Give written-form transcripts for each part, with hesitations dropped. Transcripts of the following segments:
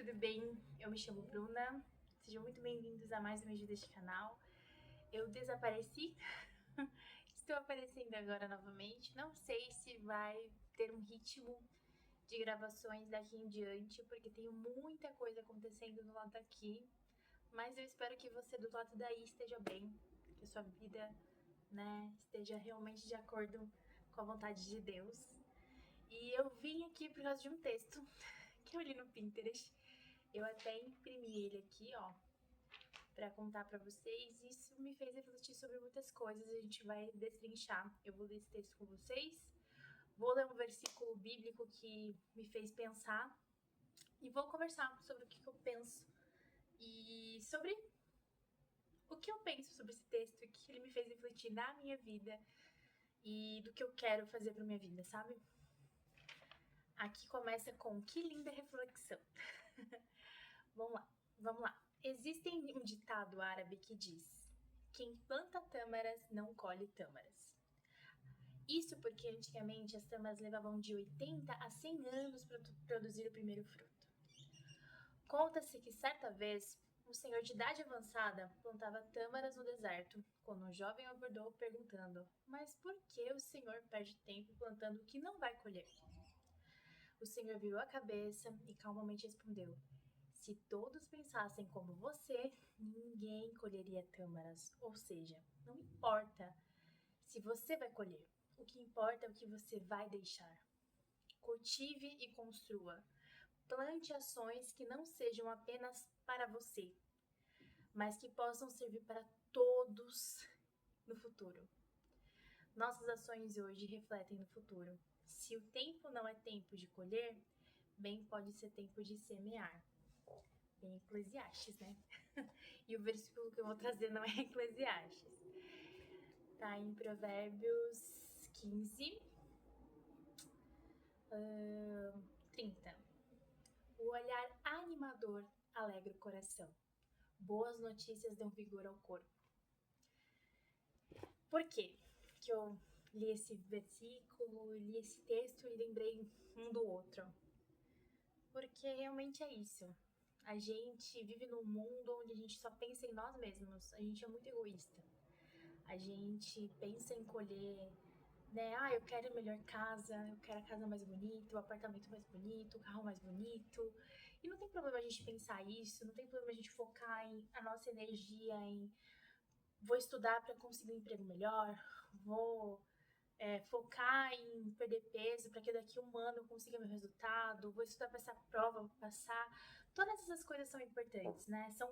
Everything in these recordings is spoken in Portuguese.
tudo bem? Eu me chamo Bruna. Sejam muito bem-vindos a mais um vídeo deste canal. Eu desapareci, estou aparecendo agora novamente. Não sei se vai ter um ritmo de gravações daqui em diante, porque tem muita coisa acontecendo do lado daqui. Mas eu espero que você do lado daí esteja bem, que a sua vida, esteja realmente de acordo com a vontade de Deus. E eu vim aqui por causa de um texto que eu li no Pinterest. Eu até imprimi ele aqui, ó, para contar para vocês. Isso me fez refletir sobre muitas coisas. A gente vai destrinchar. Eu vou ler esse texto com vocês. Vou ler um versículo bíblico que me fez pensar e vou conversar sobre o que eu penso e sobre o que eu penso sobre esse texto e que ele me fez refletir na minha vida e do que eu quero fazer para minha vida, sabe? Aqui começa com que linda reflexão. Vamos lá. Existe um ditado árabe que diz: quem planta tâmaras não colhe tâmaras. Isso porque antigamente as tâmaras levavam de 80 a 100 anos para produzir o primeiro fruto. Conta-se que certa vez um senhor de idade avançada plantava tâmaras no deserto, quando um jovem abordou perguntando: mas por que o senhor perde tempo plantando o que não vai colher? O senhor virou a cabeça e calmamente respondeu: se todos pensassem como você, ninguém colheria tâmaras. Ou seja, não importa se você vai colher, o que importa é o que você vai deixar. Cultive e construa. Plante ações que não sejam apenas para você, mas que possam servir para todos no futuro. Nossas ações hoje refletem no futuro. Se o tempo não é tempo de colher, bem pode ser tempo de semear. Em Eclesiastes, né? E o versículo que eu vou trazer não é Eclesiastes. Tá em Provérbios 15, 30. O olhar animador alegra o coração. Boas notícias dão vigor ao corpo. Por quê que eu li esse versículo, li esse texto e lembrei um do outro? Porque realmente é isso. A gente vive num mundo onde a gente só pensa em nós mesmos. A gente é muito egoísta. A gente pensa em colher, né? Ah, eu quero a melhor casa, eu quero a casa mais bonita, o apartamento mais bonito, o carro mais bonito. E não tem problema a gente pensar isso, não tem problema a gente focar em a nossa energia em vou estudar para conseguir um emprego melhor, vou focar em perder peso para que daqui a um ano eu consiga meu resultado, vou estudar para essa prova, vou passar. Todas essas coisas são importantes, né? São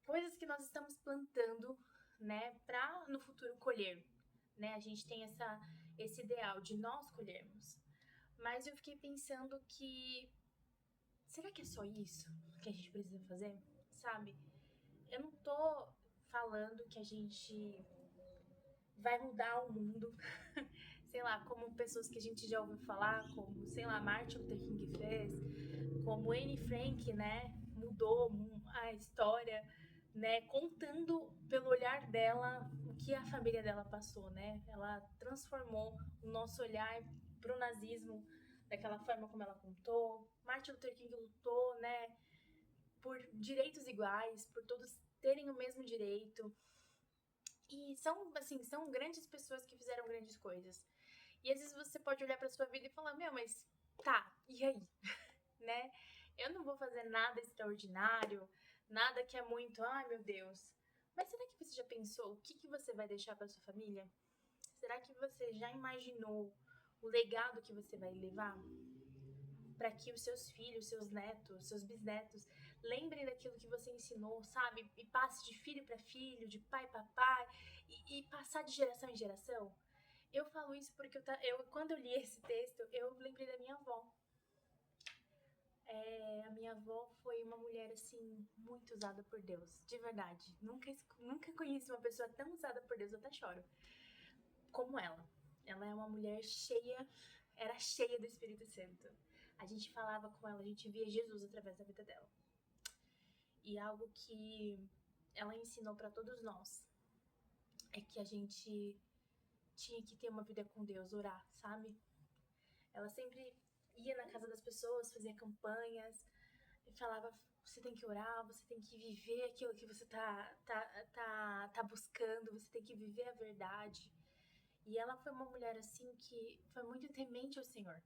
coisas que nós estamos plantando, né, para no futuro colher, né? A gente tem esse ideal de nós colhermos. Mas eu fiquei pensando que será que é só isso que a gente precisa fazer, sabe? Eu não tô falando que a gente vai mudar o mundo, sei lá, como pessoas que a gente já ouviu falar, como, sei lá, Martin Luther King fez, como Anne Frank, né, mudou a história, né, contando pelo olhar dela o que a família dela passou, né? Ela transformou o nosso olhar pro nazismo daquela forma como ela contou. Martin Luther King lutou, né, por direitos iguais, por todos terem o mesmo direito. E são, assim, são grandes pessoas que fizeram grandes coisas. E às vezes você pode olhar pra sua vida e falar, meu, mas tá, e aí? Né? Eu não vou fazer nada extraordinário, nada que é muito, ai meu Deus. Mas será que você já pensou o que você vai deixar para sua família? Será que você já imaginou o legado que você vai levar? Para que os seus filhos, seus netos, seus bisnetos lembrem daquilo que você ensinou, sabe? E passe de filho para filho, de pai para pai, e passar de geração em geração. Eu falo isso porque quando eu li esse texto, eu lembrei da minha avó. A minha avó foi uma mulher, assim, muito usada por Deus, de verdade. Nunca conheci uma pessoa tão usada por Deus, eu até choro, como ela. Ela é uma mulher cheia, era cheia do Espírito Santo. A gente falava com ela, a gente via Jesus através da vida dela. E algo que ela ensinou para todos nós é que a gente tinha que ter uma vida com Deus, orar, sabe? Ela sempre ia na casa das pessoas, fazia campanhas, falava, você tem que orar, você tem que viver aquilo que você tá buscando, você tem que viver a verdade. E ela foi uma mulher assim que foi muito temente ao Senhor,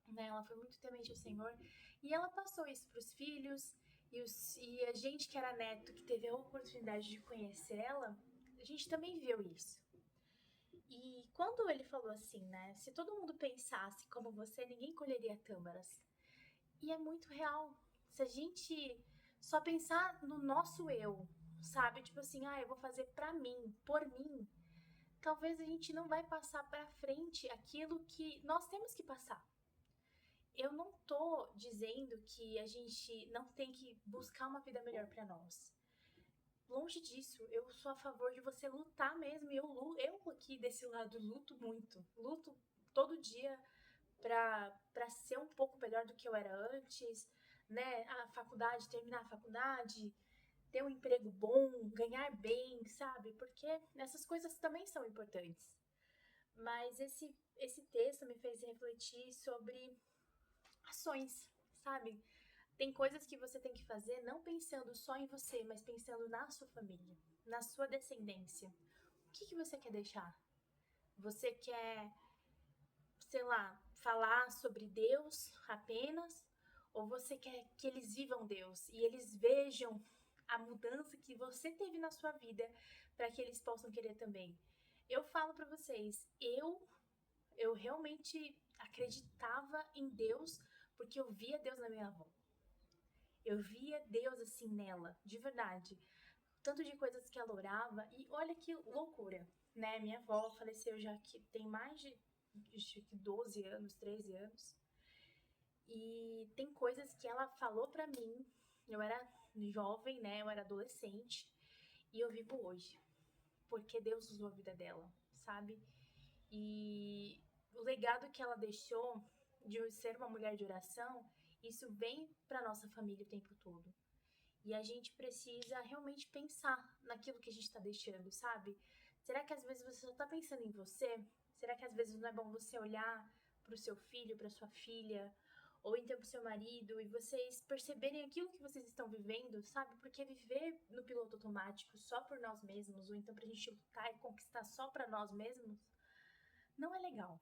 né? Ela foi muito temente ao Senhor e ela passou isso para os filhos e a gente que era neto, que teve a oportunidade de conhecer ela, a gente também viu isso. E quando ele falou assim, né? Se todo mundo pensasse como você, ninguém colheria tâmaras. E é muito real. Se a gente só pensar no nosso eu, sabe? Tipo assim, eu vou fazer pra mim, por mim, talvez a gente não vai passar pra frente aquilo que nós temos que passar. Eu não tô dizendo que a gente não tem que buscar uma vida melhor pra nós. Longe disso, eu sou a favor de você lutar mesmo. E eu aqui desse lado luto muito. Luto todo dia pra ser um pouco melhor do que eu era antes, né? A faculdade, terminar a faculdade, ter um emprego bom, ganhar bem, sabe? Porque essas coisas também são importantes. Mas esse texto me fez refletir sobre ações, sabe? Tem coisas que você tem que fazer não pensando só em você, mas pensando na sua família, na sua descendência. O que você quer deixar? Você quer, sei lá, falar sobre Deus apenas? Ou você quer que eles vivam Deus e eles vejam a mudança que você teve na sua vida para que eles possam querer também? Eu falo para vocês, eu realmente acreditava em Deus porque eu via Deus na minha avó. Eu via Deus assim nela, de verdade. Tanto de coisas que ela orava. E olha que loucura, né? Minha avó faleceu já que tem mais de acho que 12 anos, 13 anos. E tem coisas que ela falou pra mim. Eu era jovem, né? Eu era adolescente. E eu vivo hoje. Porque Deus usou a vida dela, sabe? E o legado que ela deixou de ser uma mulher de oração, isso vem pra nossa família o tempo todo. E a gente precisa realmente pensar naquilo que a gente está deixando, sabe? Será que às vezes você só está pensando em você? Será que às vezes não é bom você olhar para o seu filho, para sua filha, ou então para o seu marido e vocês perceberem aquilo que vocês estão vivendo, sabe? Porque viver no piloto automático só por nós mesmos, ou então para a gente lutar e conquistar só para nós mesmos, não é legal.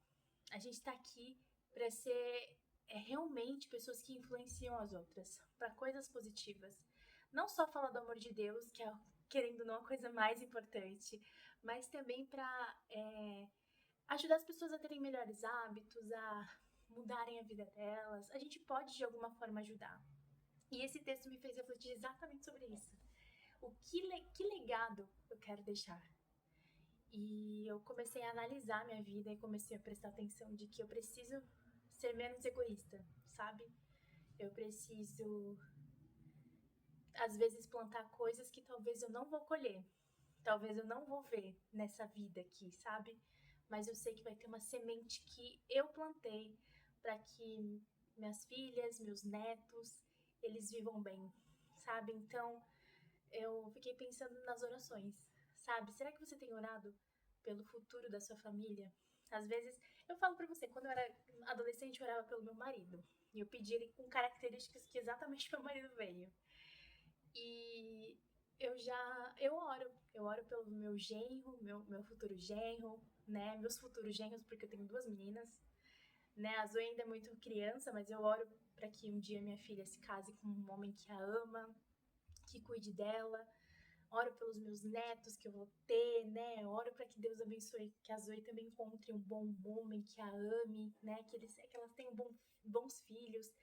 A gente está aqui para ser realmente pessoas que influenciam as outras, para coisas positivas. Não só falar do amor de Deus, que é, querendo ou não, a coisa mais importante, mas também para ajudar as pessoas a terem melhores hábitos, a mudarem a vida delas. A gente pode, de alguma forma, ajudar. E esse texto me fez refletir exatamente sobre isso. Que legado eu quero deixar? E eu comecei a analisar minha vida e comecei a prestar atenção de que eu preciso ser menos egoísta, sabe? Eu preciso, às vezes, plantar coisas que talvez eu não vou colher, talvez eu não vou ver nessa vida aqui, sabe? Mas eu sei que vai ter uma semente que eu plantei para que minhas filhas, meus netos, eles vivam bem, sabe? Então, eu fiquei pensando nas orações, sabe? Será que você tem orado pelo futuro da sua família? Às vezes, eu falo pra você, quando eu era adolescente, eu orava pelo meu marido. E eu pedi ele com características que exatamente meu marido veio. E eu oro pelo meu genro, meu futuro genro, né? Meus futuros genros, porque eu tenho duas meninas, né? A Zoe ainda é muito criança, mas eu oro para que um dia minha filha se case com um homem que a ama, que cuide dela. Oro pelos meus netos que eu vou ter, né? Oro para que Deus abençoe, que a Zoe também encontre um bom homem que a ame, né? Que elas tenham bons filhos,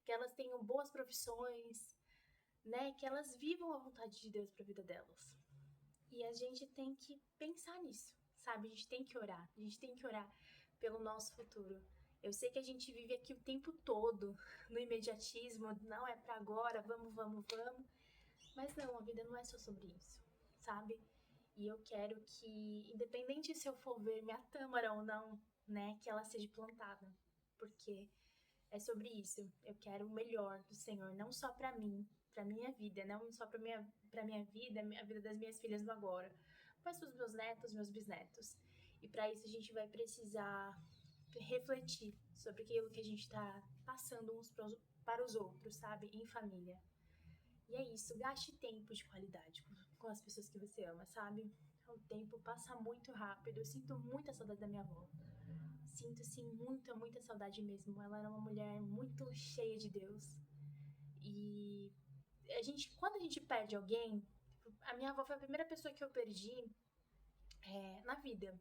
que elas tenham boas profissões, né? Que elas vivam a vontade de Deus para a vida delas. E a gente tem que pensar nisso, sabe? A gente tem que orar. A gente tem que orar pelo nosso futuro. Eu sei que a gente vive aqui o tempo todo no imediatismo, não é para agora, vamos, vamos, vamos. Mas não, a vida não é só sobre isso, sabe? E eu quero que, independente se eu for ver minha tâmara ou não, né, que ela seja plantada. Porque é sobre isso. Eu quero o melhor do Senhor, não só pra mim, pra minha vida, não só pra minha vida, a vida das minhas filhas no agora, mas pros meus netos, meus bisnetos. E pra isso a gente vai precisar refletir sobre aquilo que a gente tá passando para os outros, sabe? Em família. E é isso, gaste tempo de qualidade com as pessoas que você ama, sabe? O tempo passa muito rápido. Eu sinto muita saudade da minha avó. Sinto, sim, muita, muita saudade mesmo. Ela era uma mulher muito cheia de Deus. E quando a gente perde alguém, a minha avó foi a primeira pessoa que eu perdi na vida.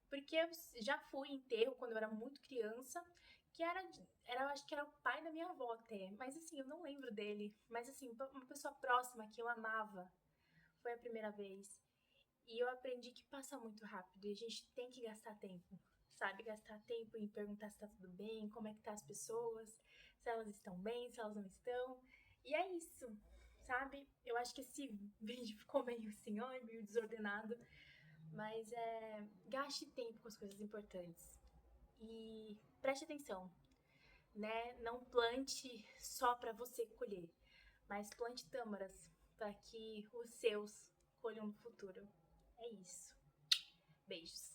Porque eu já fui em enterro quando eu era muito criança, que eu acho que era o pai da minha avó até. Mas assim, eu não lembro dele. Mas assim, uma pessoa próxima que eu amava. Foi a primeira vez. E eu aprendi que passa muito rápido e a gente tem que gastar tempo, sabe? Gastar tempo em perguntar se tá tudo bem, como é que tá as pessoas, se elas estão bem, se elas não estão. E é isso, sabe? Eu acho que esse vídeo ficou meio assim, ó, meio desordenado, mas gaste tempo com as coisas importantes. E preste atenção, né? Não plante só para você colher, mas plante tâmaras para que os seus colham no futuro. É isso. Beijos.